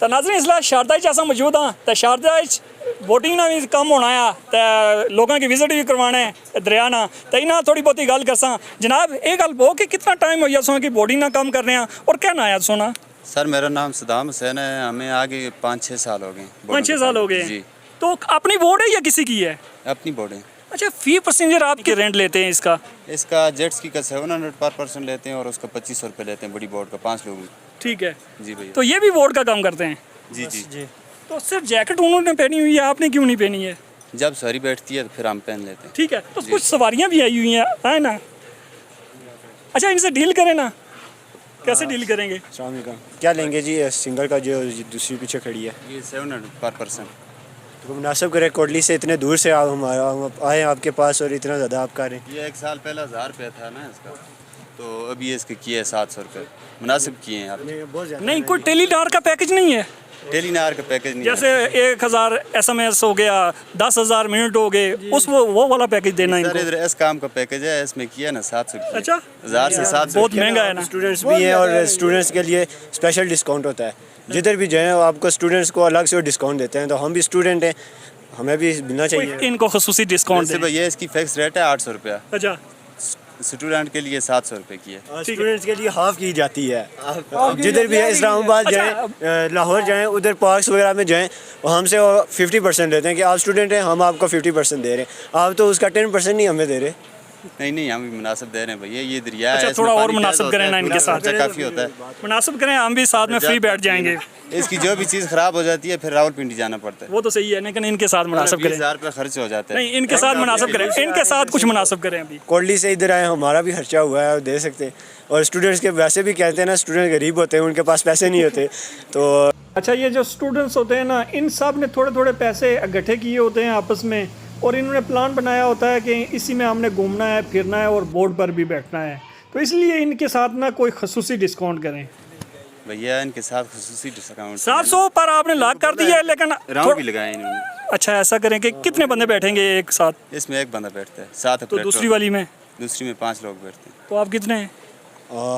तो नाज़रीन इसलिए शारदा अस मौजूद हाँ तो शारदा वोटिंग ना भी कम होना है तो लोगों की विजिट भी करवाना है दरिया ना तो इन्हें थोड़ी बहुती गल करसा जनाब ये गल बहु कि कितना टाइम हो गया सो कि वोटिंग ना कम कर रहे हैं और क्या ना आया सोना। सर मेरा नाम सदाम हुसैन है, हमें आगे 5-6 साल हो गए। 5-6 साल हो गए जी। तो अपनी वोट है या किसी की है? अपनी बोर्ड है। अच्छा फी पैसेंजर आप क्या रेंट लेते हैं इसका? इसका जेट्स की का 700 पर पर्सन लेते हैं और उसका 2500 रुपये लेते हैं बड़ी बोर्ड का 5 लोग। ठीक है जी भैया। तो ये भी वोट का काम करते हैं? जी जी जी। तो सिर्फ जैकेट उन्होंने पहनी हुई है आपने क्यों नहीं पहनी है? जब सवारी बैठती है तो फिर हम पहन लेते हैं। ठीक है तो कुछ सवारियां भी आई हुई हैं है ना। अच्छा इनसे डील करें ना, कैसे डील करेंगे? क्या लेंगे जी सिंगल का जो दूसरी पीछे खड़ी है ये 700 पर पर्सन। तो मुनासिब करें कोटली से इतने दूर से हम आए आपके पास और इतना ज़्यादा आप कर रहे हैं। ये 1 साल पहले 1000 रुपये था ना इसका, तो अभी इसके किए है 700 रुपये मुनासिब किए हैं आप। नहीं कोई टेलीडार का पैकेज नहीं है? टेलीनार का पैकेज नहीं जैसे 1000 SMS हो गया 10,000 मिनट हो गए उस वो वाला पैकेज देना है। है सर इधर इस काम का पैकेज है, इसमें किया ना 700 रुपये। अच्छा 1000 से 700 बहुत महंगा है ना। स्टूडेंट्स भी हैं और स्टूडेंट्स के लिए स्पेशल डिस्काउंट होता है, जिधर भी जाएँ आपको स्टूडेंट्स को अलग से डिस्काउंट देते हैं। तो हम भी स्टूडेंट हैं, हमें भी मिलना चाहिए। इनको खसूसी डिस्काउंट वैसे भैया इसकी फिक्स रेट है 800 रुपया। अच्छा स्टूडेंट के लिए 700 रुपये की है। स्टूडेंट्स के लिए हाफ की जाती है। जिधर भी है इस्लामाबाद जाएँ लाहौर जाएँ उधर पार्क्स वगैरह में जाएँ हमसे 50% लेते हैं कि आप स्टूडेंट हैं हम आपको 50% दे रहे हैं, आप तो उसका 10% नहीं हमें दे रहे। नहीं हम भी मुनासिब दे रहे हैं भैया, ये दरिया अच्छा है। थोड़ा और मुनासिब करें ना इनके साथ, काफ़ी होता है मुनासिब करें हम भी साथ में फ्री बैठ जाएंगे। इसकी जो भी चीज़ ख़राब हो जाती है फिर रावलपिंडी जाना पड़ता है। वो तो सही है लेकिन इनके साथ मुनासिब करें। 20,000 रुपये खर्च हो जाता है। नहीं इनके साथ मुनासिब करें, इनके साथ कुछ मुनासिब करें। अभी कोटली से इधर आए हमारा भी खर्चा हुआ है दे सकते हैं। और स्टूडेंट्स के वैसे भी कहते हैं ना स्टूडेंट गरीब होते हैं उनके पास पैसे नहीं होते तो। अच्छा ये जो स्टूडेंट्स होते हैं ना इन सब ने थोड़े थोड़े पैसे इकट्ठे किए होते हैं आपस में और इन्होंने प्लान बनाया होता है कि इसी में हमने घूमना है फिरना है और बोर्ड पर भी बैठना है, तो इसलिए इनके साथ ना कोई खसूसी डिस्काउंट करें। भैया इनके साथ खसूसी डिस्काउंट 700 पर आपने लाख कर दिया है लेकिन राउंड भी लगाए इन्होंने। अच्छा ऐसा करें कि कितने बंदे बैठेंगे एक साथ? इसमें एक बंदा बैठता है, साथ तो दूसरी वाली में 5 लोग बैठते हैं। तो आप कितने हैं?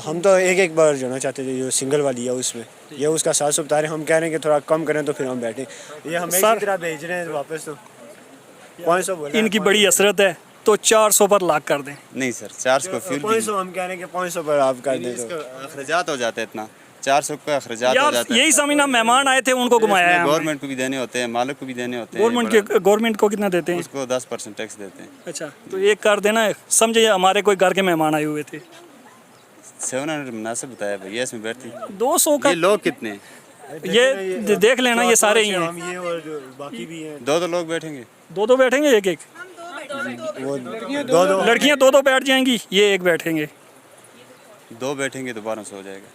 हम तो एक बार जाना चाहते थे जो सिंगल वाली है उसमें, ये उसका 700 बता रहे हैं, हम कह रहे हैं कि थोड़ा कम करें तो फिर हम बैठें। ये हमें इसी तरह भेज रहे हैं वापस, तो 500 बोला इनकी बड़ी असरत है तो 400 पर लाख कर दें। नहीं सर 400 को फ्यूल 500 हम कह रहे हैं कि 500 पर आप कर दें तो अखराजात हो जाता है इतना, 400 का अखराजात हो यार जाता है। यही समझना मेहमान आए थे उनको घुमाया है। गवर्नमेंट को भी देने होते हैं, मालिक को भी देने होते हैं। गवर्नमेंट को कितना देते हैं? उसको 10% टैक्स देते हैं। अच्छा तो एक कर देना, समझे हमारे कोई घर के मेहमान आए हुए थे। 700 मुनासिब बताया भैया, इसमें बैठती 200 का। ये लोग कितने हैं? ये देख लेना ये सारे ही हैं। हम ये और जो बाकी भी हैं 2 लोग बैठेंगे। दो बैठेंगे एक वो दो लड़कियां दो बैठ जाएंगी, ये एक बैठेंगे। 2 बैठेंगे तो 1200 हो जाएगा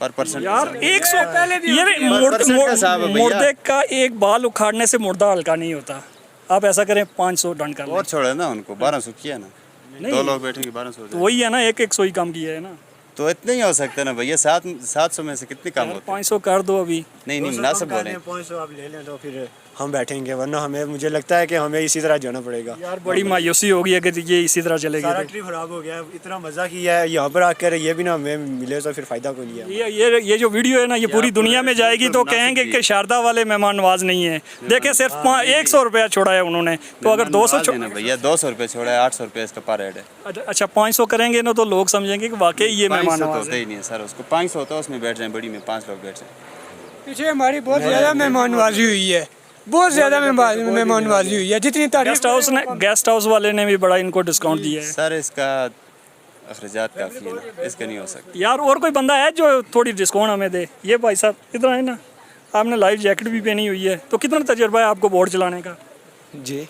पर पर्सन। यार 100 ये मुर्दे का एक बाल उखाड़ने से मुर्दा हल्का नहीं होता। आप ऐसा करें 500 डन कर और छोड़े ना उनको, 1200 किया ना। 2 लोग बैठेंगे 1200 हो तो जाएगा। वही है ना, एक 100 ही काम किया है ना। तो इतना ही हो सकता है ना भैया, 700 में से कितने काम होते हैं? 500 कर दो अभी। नहीं मुनासिब बोले 500 आप ले लें तो फिर हम बैठेंगे, वरना हमें मुझे लगता है कि हमें इसी तरह जाना पड़ेगा। यार बड़ी मायूसी होगी अगर ये इसी तरह चलेगी। सारा ट्रिप खराब हो गया, इतना मज़ा किया है यहाँ पर आकर, ये भी ना हमें मिले तो फिर फ़ायदा को नहीं है। ये जो वीडियो है ना ये पूरी दुनिया में जाएगी तो कहेंगे कि शारदा वाले मेहमान नवाज नहीं है। देखें सिर्फ 100 रुपया छोड़ा है उन्होंने, तो अगर 200 भैया 200 रुपये छोड़ा है, 800 रुपये इसका पर हेड है। अच्छा 500 करेंगे ना तो लोग समझेंगे कि वाकई ये मेहमान नवाज होता ही नहीं है सर, उसको 500 होता है उसमें बैठ जाए, बड़ी में 5 लोग बैठ जाए। पीछे हमारी बहुत ज़्यादा मेहमान नवाजी हुई है, बहुत ज़्यादा मेहमान नवाजी हुई है। जितनी गेस्ट हाउस वाले ने भी बड़ा इनको डिस्काउंट दिया है। सर इसका अखराजात काफ़ी है ना, इसका नहीं हो सकता। यार और कोई बंदा है जो थोड़ी डिस्काउंट हमें दे? ये भाई साहब कितना है ना, आपने लाइफ जैकेट भी पहनी हुई है, तो कितना तजर्बा है आपको बोट चलाने का? जी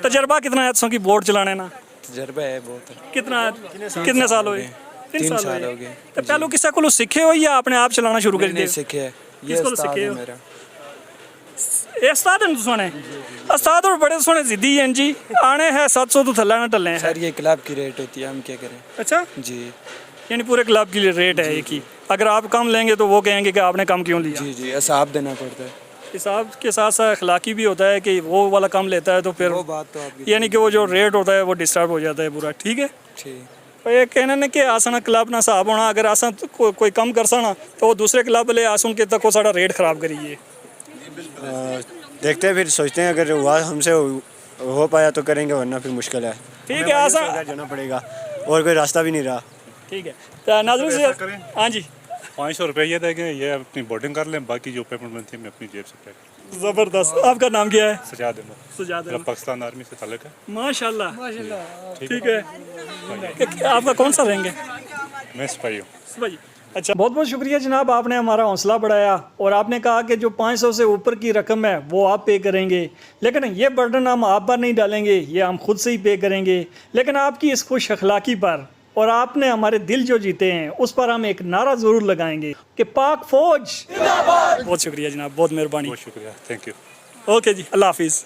तजर्बा कितना है की बोट चलाने ना? तजर्बा है बहुत। कितने साल हुए? 3 साल हो गए। तो पहले किसी को सीखे हो या अपने आप चलाना शुरू कर दिया? सीखे है, ये उस्ताद है मेरा। ये उस्ताद है सोने, उस्ताद और बड़े सोने जिद्दी हैं जी, आने हैं 700 तो थल्ला ना टलने हैं। सर ये क्लब की रेट होती है, हम क्या करें। अच्छा जी, यानी पूरे क्लब की रेट है एक ही, अगर आप कम लेंगे तो वो कहेंगे कि आपने कम क्यों लिया। जी जी हिसाब देना पड़ता है। हिसाब के साथ साथ अखलाकी भी होता है कि वो वाला कम लेता है तो फिर वो बात तो आपकी, यानी कि वो जो रेट होता है वो डिस्टर्ब हो जाता है पूरा। ठीक है ठीक। ये कहना ने कि आसन क्लब ना हिसाब होना अगर आसन कोई कम कर ना तो वो दूसरे क्लब ले आसन के तक वो सारा रेट खराब करिए। देखते हैं फिर सोचते हैं अगर हुआ हमसे हो पाया तो करेंगे वरना फिर मुश्किल है। ठीक है आसन जाना पड़ेगा और कोई रास्ता भी नहीं रहा। ठीक है तो नाज़रीन से हाँ जी 500 रुपये ये देंगे, ये अपनी बोर्डिंग कर लें, बाकी जो पेमेंट बनती है मैं अपनी जेब से पे करूँ। ज़बरदस्त। आपका नाम क्या है? सजाद अहमद, सजाद मेरा पाकिस्तान आर्मी से ताल्लुक है। माशाल्लाह ठीक है। आपका कौन सा रहेंगे? मैं सिपाही हूँ। सिपाही। अच्छा बहुत बहुत शुक्रिया जनाब, आपने हमारा हौसला बढ़ाया और आपने कहा कि जो 500 से ऊपर की रकम है वो आप पे करेंगे, लेकिन ये बर्डन हम आप पर नहीं डालेंगे, ये हम खुद से ही पे करेंगे। लेकिन आपकी इस खुश अखलाकी पर और आपने हमारे दिल जो जीते हैं उस पर हम एक नारा ज़रूर लगाएंगे कि पाक फौज। बहुत शुक्रिया जनाब, बहुत मेहरबानी। बहुत शुक्रिया, थैंक यू। ओके जी, अल्लाह हाफिज़।